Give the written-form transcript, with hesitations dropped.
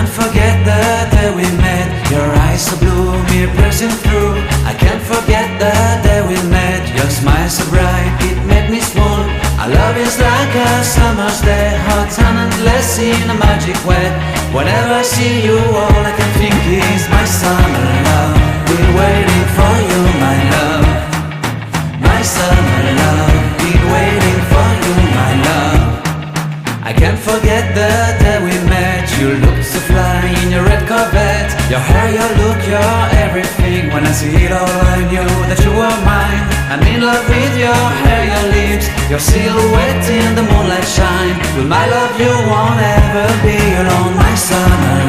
can't forget the day we met. Your eyes so blue, me piercing through. I can't forget the day we met. Your smile so bright, it made me swoon. Our love is like a summer's day, hot and endless in a magic way. Whenever I see you, all I can think is my summer love. Been waiting for you, my love. My summer love. Been waiting for you, my love. I can't forget the day we met. You looked so fly in your red Corvette. Your hair, your look, your everything. When I see it all, I knew that you were mine. I'm in love with your hair, your lips, your silhouette in the moonlight shine. With my love you won't ever be alone, my summer